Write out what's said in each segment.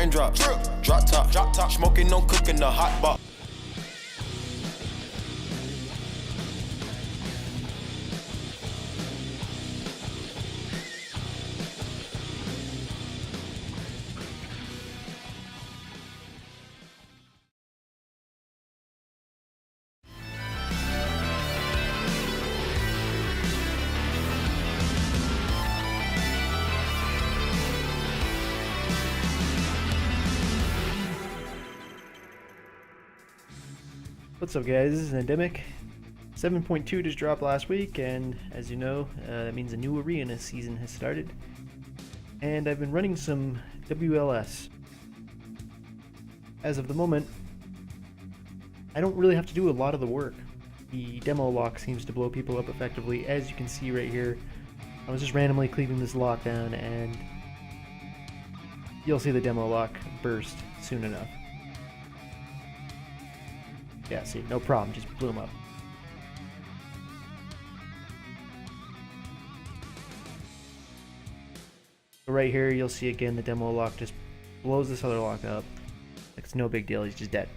raindrops, drop top, smoking, no cooking, the hot box. What's up guys, this is Endemic. 7.2 just dropped last week, and as you know, that means a new arena season has started. And I've been running some WLS. As of the moment, I don't really have to do a lot of the work. The demo lock seems to blow people up effectively, as you can see right here. I was just randomly cleaving this lock down, and you'll see the demo lock burst soon enough. Yeah, see, no problem, just blew him up. So right here, you'll see again the demo lock just blows this other lock up. Like it's no big deal, he's just dead.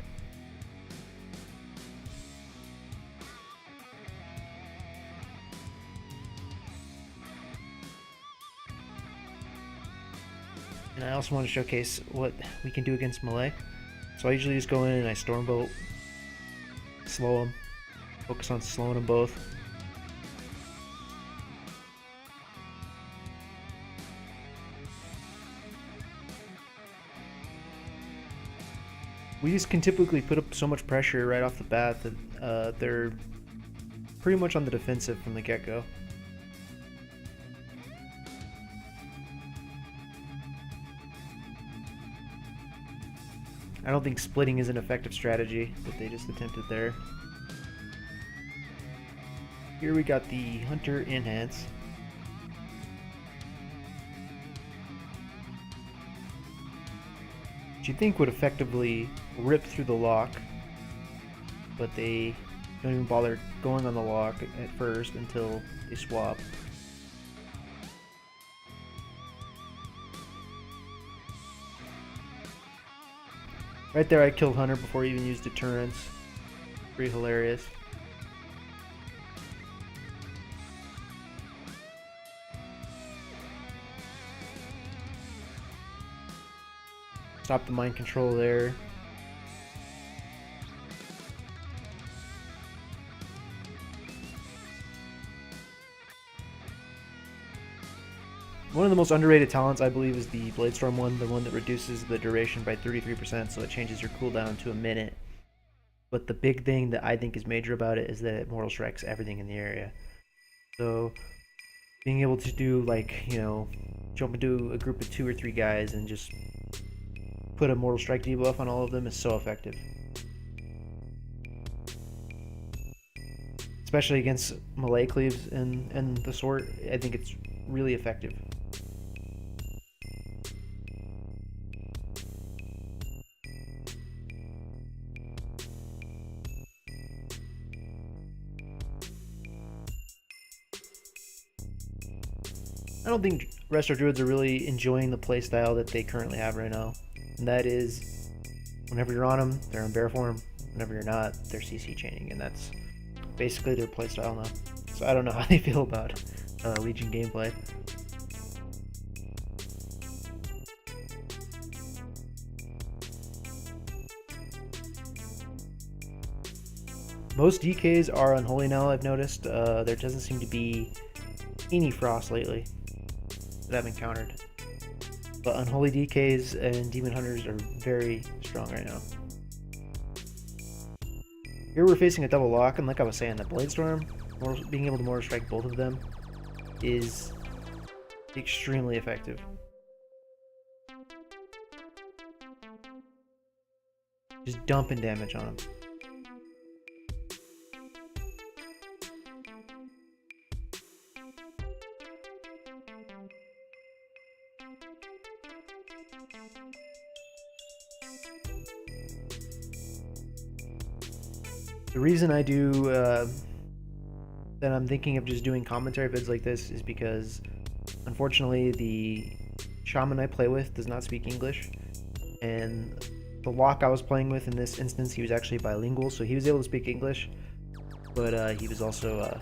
And I also want to showcase what we can do against melee. So I usually just go in and I stormbolt, slow them, focus on slowing them both. We just can typically put up so much pressure right off the bat that they're pretty much on the defensive from the get-go. I don't think splitting is an effective strategy that they just attempted there. Here we got the Hunter Enhance. Which you think would effectively rip through the lock, but they don't even bother going on the lock at first until they swap. Right there I killed Hunter before he even used deterrence. Pretty hilarious. Stop the mind control there. One of the most underrated talents, I believe, is the Bladestorm one, the one that reduces the duration by 33%, so it changes your cooldown to a minute. But the big thing that I think is major about it is that it mortal strikes everything in the area. So being able to do, like, you know, jump into a group of 2 or 3 guys and just put a mortal strike debuff on all of them is so effective. Especially against melee cleaves and the sort, I think it's really effective. I don't think Resto Druids are really enjoying the playstyle that they currently have right now. And that is, whenever you're on them, they're in bear form. Whenever you're not, they're CC chaining. And that's basically their playstyle now. So I don't know how they feel about Legion gameplay. Most DKs are unholy now, I've noticed. There doesn't seem to be any frost lately that I've encountered. But unholy DKs and demon hunters are very strong right now. Here we're facing a double lock, and like I was saying, the Bladestorm, being able to mortal strike both of them is extremely effective. Just dumping damage on them. The reason I do that I'm thinking of just doing commentary vids like this is because unfortunately the shaman I play with does not speak English, And the lock I was playing with in this instance, he was actually bilingual, so he was able to speak English, but he was also,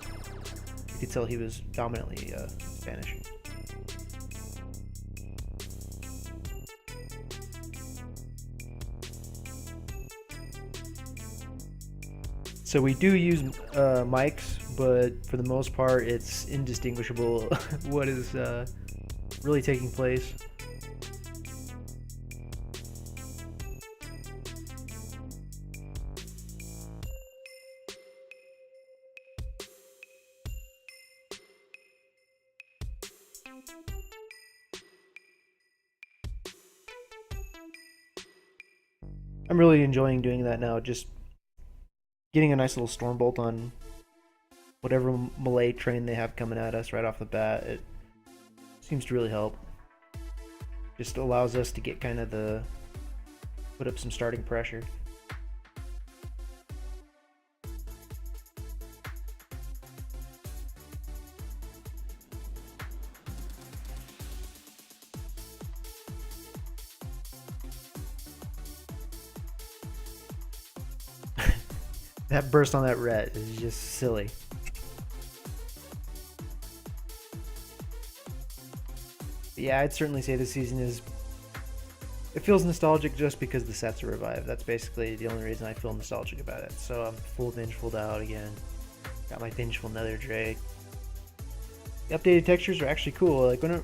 you could tell he was dominantly Spanish. So we do use mics, but for the most part, it's indistinguishable what is really taking place. I'm really enjoying doing that now, just getting a nice little storm bolt on whatever Malay train they have coming at us right off the bat. It seems to really help. Just allows us to get kind of put up some starting pressure. That burst on that ret is just silly. But yeah, I'd certainly say this season it feels nostalgic just because the sets are revived. That's basically the only reason I feel nostalgic about it. So I'm full vengeful out again. Got my vengeful nether drake. The updated textures are actually cool. Like when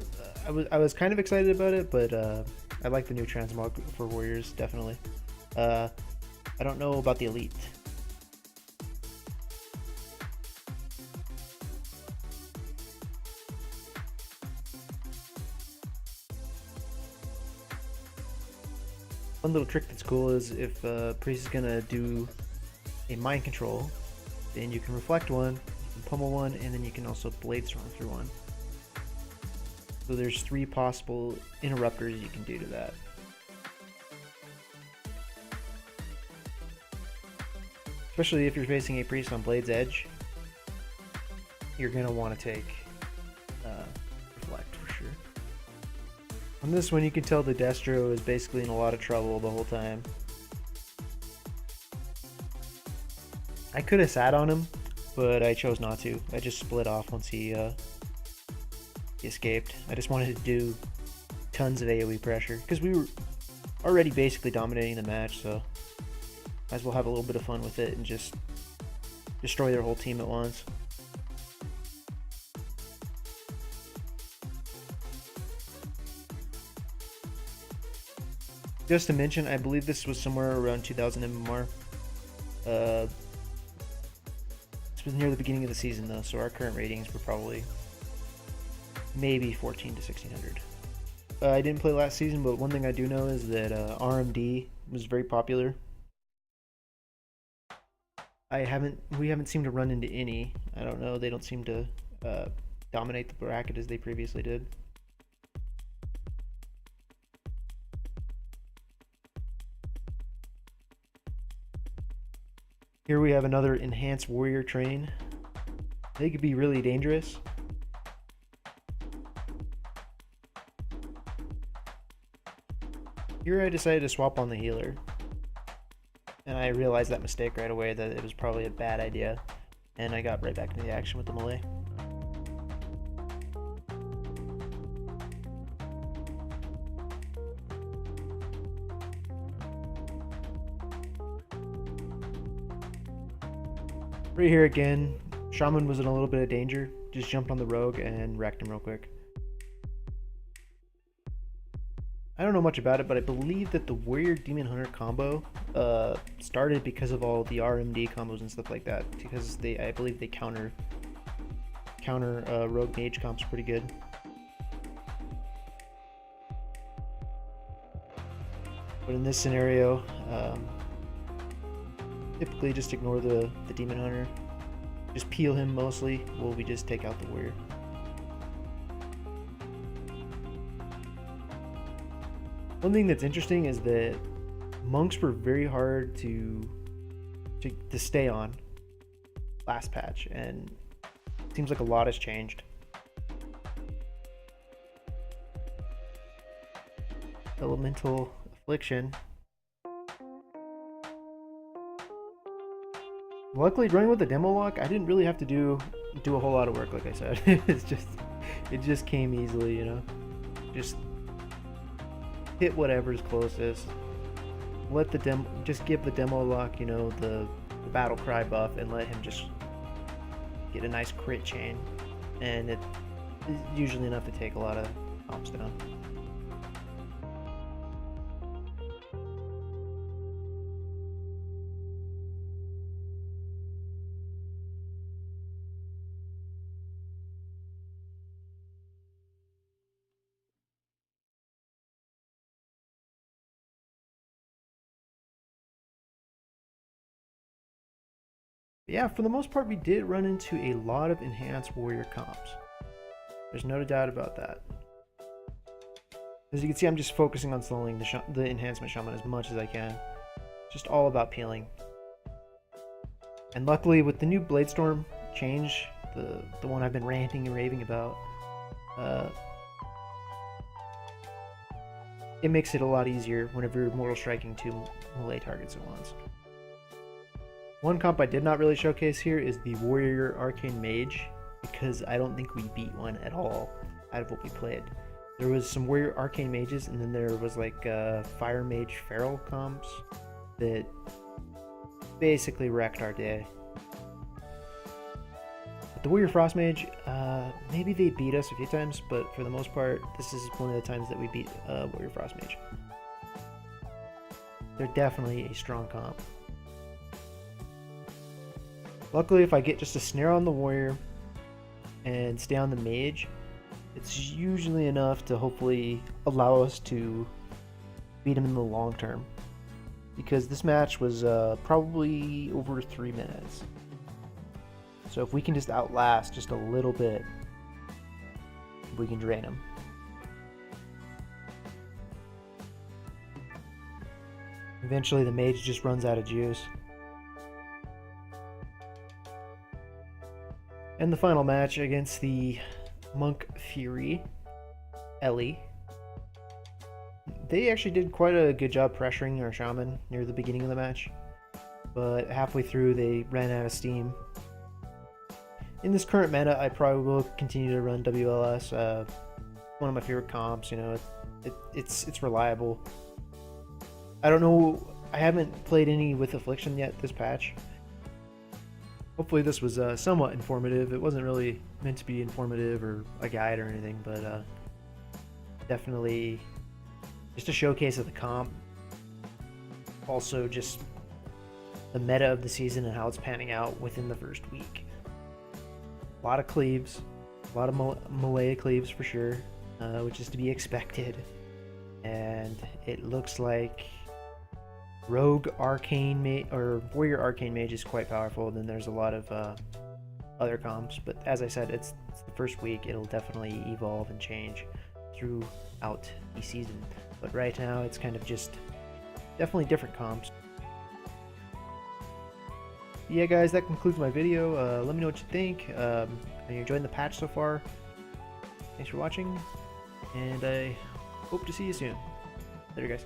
I was kind of excited about it, but I like the new transmog for warriors definitely. I don't know about the elite. One little trick that's cool is if Priest is gonna do a mind control, then you can reflect one, you can pummel one, and then you can also blade storm through one. So there's 3 possible interrupters you can do to that. Especially if you're facing a Priest on Blade's Edge, you're gonna want to take reflect for sure. On this one, you can tell the Destro is basically in a lot of trouble the whole time. I could have sat on him, but I chose not to. I just split off once he escaped. I just wanted to do tons of AoE pressure because we were already basically dominating the match, so might as well have a little bit of fun with it and just destroy their whole team at once. Just to mention, I believe this was somewhere around 2000 MMR. This was near the beginning of the season though, so our current ratings were probably maybe 14 to 1600. I didn't play last season, but one thing I do know is that RMD was very popular. We haven't seemed to run into any. I don't know, they don't seem to dominate the bracket as they previously did. Here we have another enhanced warrior train. They could be really dangerous. Here I decided to swap on the healer. And I realized that mistake right away, that it was probably a bad idea. And I got right back into the action with the melee. Right here again, Shaman was in a little bit of danger. Just jumped on the rogue and wrecked him real quick. I don't know much about it, but I believe that the Warrior Demon Hunter combo started because of all the RMD combos and stuff like that. Because I believe they counter rogue mage comps pretty good. But in this scenario, typically just ignore the Demon Hunter. Just peel him mostly while we just take out the warrior. One thing that's interesting is that monks were very hard to stay on last patch, and it seems like a lot has changed. Elemental Affliction. Luckily, running with the demo lock, I didn't really have to do a whole lot of work, like I said. It just came easily, you know. Just hit whatever's closest. Just give the demo lock, you know, the battle cry buff, and let him just get a nice crit chain, and it is usually enough to take a lot of comps down. Yeah, for the most part, we did run into a lot of enhanced warrior comps. There's no doubt about that. As you can see, I'm just focusing on slowing the enhancement shaman as much as I can. Just all about peeling. And luckily, with the new Bladestorm change, the one I've been ranting and raving about, it makes it a lot easier whenever you're mortal striking two melee targets at once. One comp I did not really showcase here is the Warrior Arcane Mage, because I don't think we beat one at all out of what we played. There was some Warrior Arcane Mages, and then there was like Fire Mage Feral comps that basically wrecked our day. But the Warrior Frost Mage, maybe they beat us a few times, but for the most part, this is one of the times that we beat Warrior Frost Mage. They're definitely a strong comp. Luckily, if I get just a snare on the warrior and stay on the mage, it's usually enough to hopefully allow us to beat him in the long term. Because this match was probably over 3 minutes. So if we can just outlast just a little bit, we can drain him. Eventually the mage just runs out of juice. And the final match against the Monk Fury, Ellie. They actually did quite a good job pressuring our shaman near the beginning of the match, but halfway through they ran out of steam. In this current meta, I probably will continue to run WLS. One of my favorite comps, you know, it's reliable. I don't know, I haven't played any with Affliction yet this patch. Hopefully this was somewhat informative. It wasn't really meant to be informative or a guide or anything, but definitely just a showcase of the comp. Also just the meta of the season and how it's panning out within the first week. A lot of cleaves, a lot of melee cleaves for sure, which is to be expected. And it looks like Rogue Arcane Mage or Warrior Arcane Mage is quite powerful. Then there's a lot of other comps, but as I said, it's the first week. It'll definitely evolve and change throughout the season. But right now, it's kind of just definitely different comps. Yeah, guys, that concludes my video. Let me know what you think. Are you enjoying the patch so far? Thanks for watching, and I hope to see you soon. Later, guys.